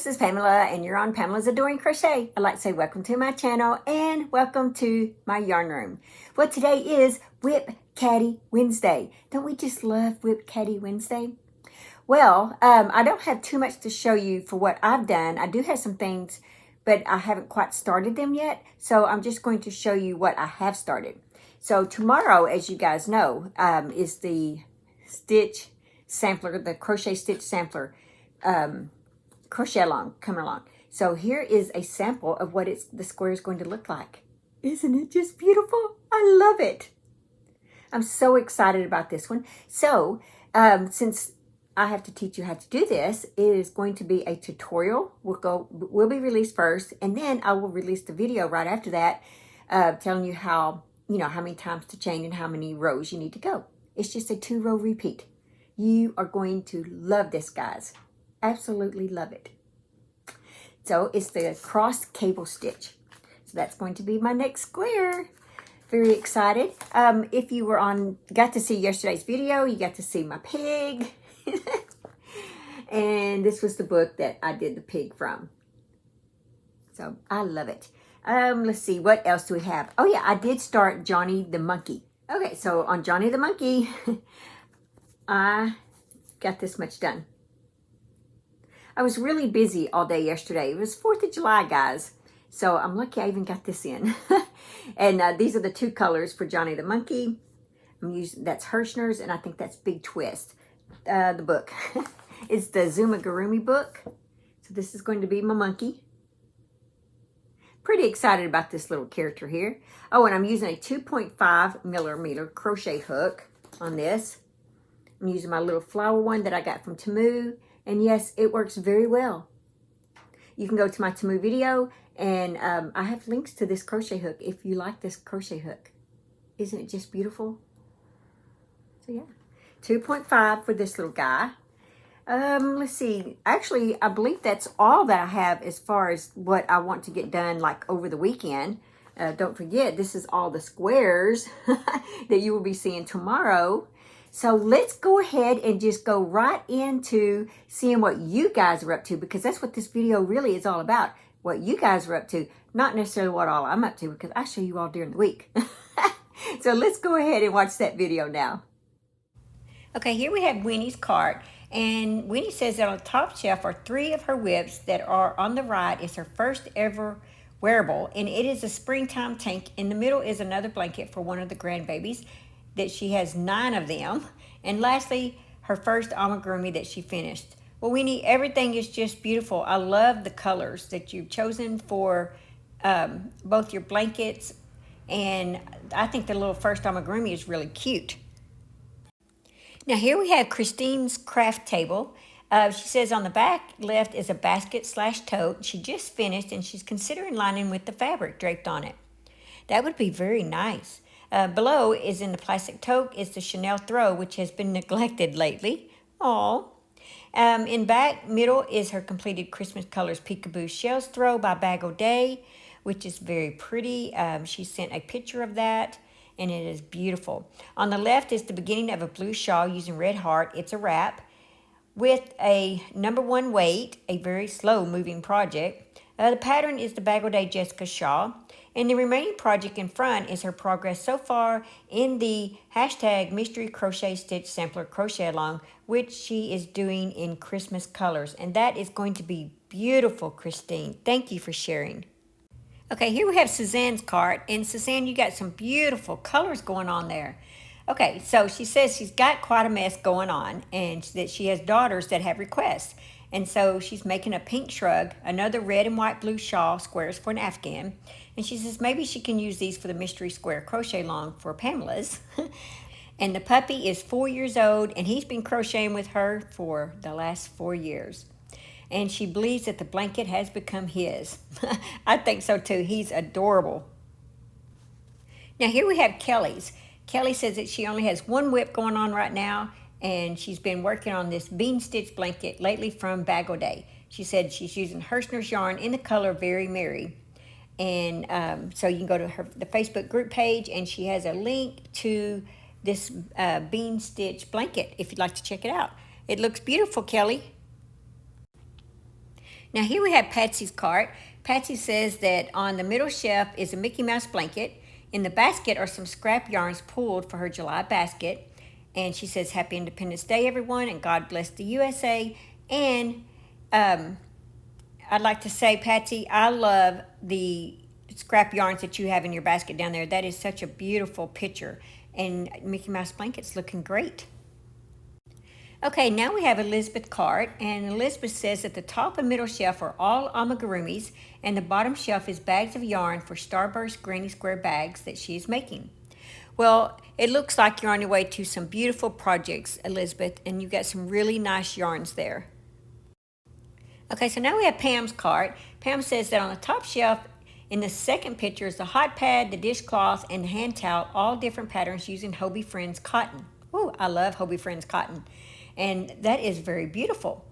this is Pamela and you're on Pamela's Adoring Crochet. I'd like to say welcome to my channel and welcome to my yarn room. Well, today is WIP Caddy Wednesday. Don't we just love WIP Caddy Wednesday? Well, I don't have too much to show you for what I've done. I do have some things, but I haven't quite started them yet. So I'm just going to show you what I have started. So tomorrow, as you guys know, is the stitch sampler, the crochet stitch sampler. Crochet along, coming along. So here is a sample of what the square is going to look like. Isn't it just beautiful? I love it. I'm so excited about this one. So since I have to teach you how to do this, it is going to be a tutorial. Will be released first, and then I will release the video right after that, telling you how many times to chain and how many rows you need to go. It's just a 2-row repeat. You are going to love this, guys. Absolutely love it. So it's the cross cable stitch. So that's going to be my next square. Very excited. If you got to see yesterday's video, you got to see my pig. And this was the book that I did the pig from. So I love it. Let's see, what else do we have? Oh yeah, I did start Johnny the Monkey. Okay, so on Johnny the Monkey, I got this much done. I was really busy all day yesterday. It was 4th of July, guys. So I'm lucky I even got this in. And these are the 2 colors for Johnny the Monkey. That's Hirschner's, and I think that's Big Twist. The book. It's the Zuma-Gurumi book. So this is going to be my monkey. Pretty excited about this little character here. Oh, and I'm using a 2.5 millimeter crochet hook on this. I'm using my little flower one that I got from Temu. And yes, it works very well. You can go to my Temu video, and I have links to this crochet hook if you like this crochet hook. Isn't it just beautiful? So yeah, 2.5 for this little guy. Let's see. Actually, I believe that's all that I have as far as what I want to get done like over the weekend. Don't forget, this is all the squares that you will be seeing tomorrow. So let's go ahead and just go right into seeing what you guys are up to, because that's what this video really is all about. What you guys are up to, not necessarily what all I'm up to, because I show you all during the week. So let's go ahead and watch that video now. Okay, here we have Winnie's cart, and Winnie says that on the top shelf are 3 of her whips that are on the right. It's her first ever wearable, and it is a springtime tank. In the middle is another blanket for one of the grandbabies, that she has 9 of them. And lastly, her first amigurumi that she finished. Well, Winnie, everything is just beautiful. I love the colors that you've chosen for both your blankets, and I think the little first amigurumi is really cute. Now here we have Christine's craft table. She says on the back left is a basket/tote. She just finished, and she's considering lining with the fabric draped on it. That would be very nice. Below is in the plastic tote is the Chanel throw, which has been neglected lately. Aww. In back middle is her completed Christmas Colors Peekaboo Shells throw by Bag O' Day, which is very pretty. She sent a picture of that, and it is beautiful. On the left is the beginning of a blue shawl using red heart. It's a wrap with a #1 weight, a very slow moving project. The pattern is the Bag O' Day Jessica shawl. And the remaining project in front is her progress so far in the #mystery crochet stitch sampler crochet along, which she is doing in Christmas colors. And that is going to be beautiful, Christine. Thank you for sharing. Okay, here we have Suzanne's cart. And Suzanne, you got some beautiful colors going on there. Okay, so she says she's got quite a mess going on, and that she has daughters that have requests. And so she's making a pink shrug, another red and white blue shawl squares for an Afghan. And she says maybe she can use these for the mystery square crochet along for Pamela's. And the puppy is 4 years old, and he's been crocheting with her for the last 4 years. And she believes that the blanket has become his. I think so too. He's adorable. Now here we have Kelly's. Kelly says that she only has 1 whip going on right now, and she's been working on this bean stitch blanket lately from Bag O' Day. She said she's using Hirschner's yarn in the color Very Merry. And so you can go to the Facebook group page, and she has a link to this bean stitch blanket if you'd like to check it out. It looks beautiful, Kelly. Now here we have Patsy's cart. Patsy says that on the middle shelf is a Mickey Mouse blanket. In the basket are some scrap yarns pulled for her July basket. And she says, Happy Independence Day, everyone, and God bless the USA. And I'd like to say, Patsy, I love the scrap yarns that you have in your basket down there. That is such a beautiful picture. And Mickey Mouse blanket's looking great. Okay, now we have Elizabeth cart, and Elizabeth says that the top and middle shelf are all amigurumis, and the bottom shelf is bags of yarn for Starburst Granny Square bags that she is making. Well, it looks like you're on your way to some beautiful projects, Elizabeth, and you've got some really nice yarns there. Okay, so now we have Pam's cart. Pam says that on the top shelf in the second picture is the hot pad, the dishcloth, and the hand towel, all different patterns using Hobie Friends cotton. Ooh, I love Hobie Friends cotton. And that is very beautiful.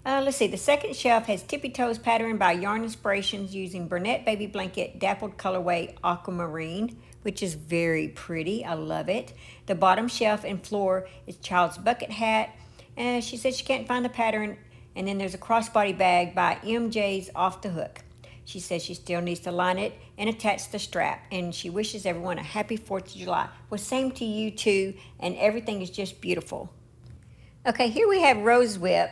Let's see, the second shelf has Tippy Toes pattern by Yarn Inspirations using Burnett Baby Blanket Dappled Colorway Aquamarine, which is very pretty. I love it. The bottom shelf and floor is Child's Bucket Hat. And she said she can't find the pattern. And then there's a crossbody bag by MJ's Off the Hook. She says she still needs to line it and attach the strap. And she wishes everyone a happy 4th of July. Well, same to you too. And everything is just beautiful. Okay, here we have Rose WIP.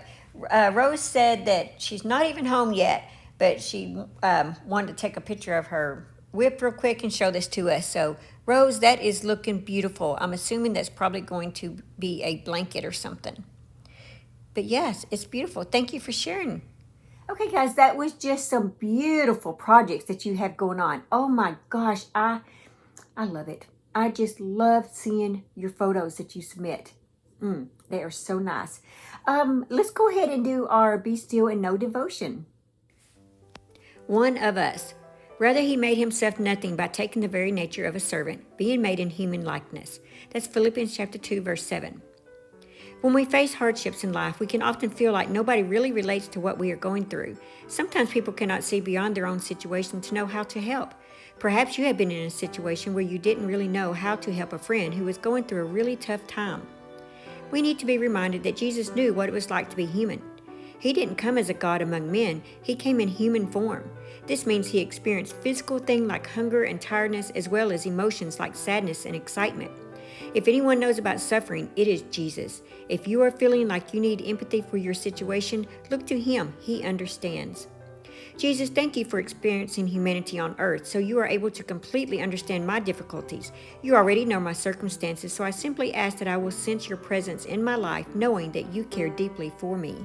Rose said that she's not even home yet, but she wanted to take a picture of her WIP real quick and show this to us. So, Rose, that is looking beautiful. I'm assuming that's probably going to be a blanket or something. But yes, it's beautiful. Thank you for sharing. Okay, guys, that was just some beautiful projects that you have going on. Oh my gosh, I love it. I just love seeing your photos that you submit. They are so nice. Let's go ahead and do our Be Still and Know devotion. One of us. Rather, he made himself nothing by taking the very nature of a servant, being made in human likeness. That's Philippians chapter 2, verse 7. When we face hardships in life, we can often feel like nobody really relates to what we are going through. Sometimes people cannot see beyond their own situation to know how to help. Perhaps you have been in a situation where you didn't really know how to help a friend who was going through a really tough time. We need to be reminded that Jesus knew what it was like to be human. He didn't come as a God among men. He came in human form. This means he experienced physical things like hunger and tiredness, as well as emotions like sadness and excitement. If anyone knows about suffering, it is Jesus. If you are feeling like you need empathy for your situation, look to him. He understands. Jesus, thank you for experiencing humanity on earth, so you are able to completely understand my difficulties. You already know my circumstances, so I simply ask that I will sense your presence in my life, knowing that you care deeply for me.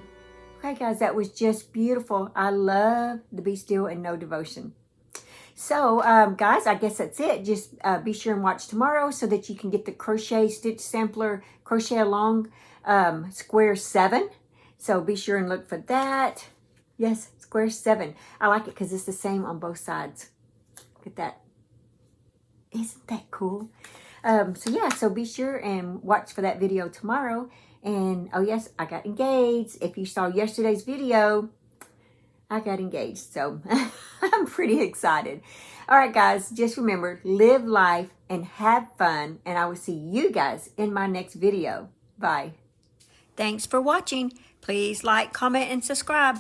Okay, guys, that was just beautiful. I love the Be Still and Know devotion. So, guys, I guess that's it. Just be sure and watch tomorrow so that you can get the Crochet Stitch Sampler Crochet Along Square 7. So be sure and look for that. Yes, Square 7. I like it because it's the same on both sides. Look at that. Isn't that cool? So be sure and watch for that video tomorrow. And, oh yes, I got engaged. If you saw yesterday's video, I got engaged. So I'm pretty excited. All right, guys, just remember, live life and have fun. And I will see you guys in my next video. Bye. Thanks for watching. Please like, comment, and subscribe.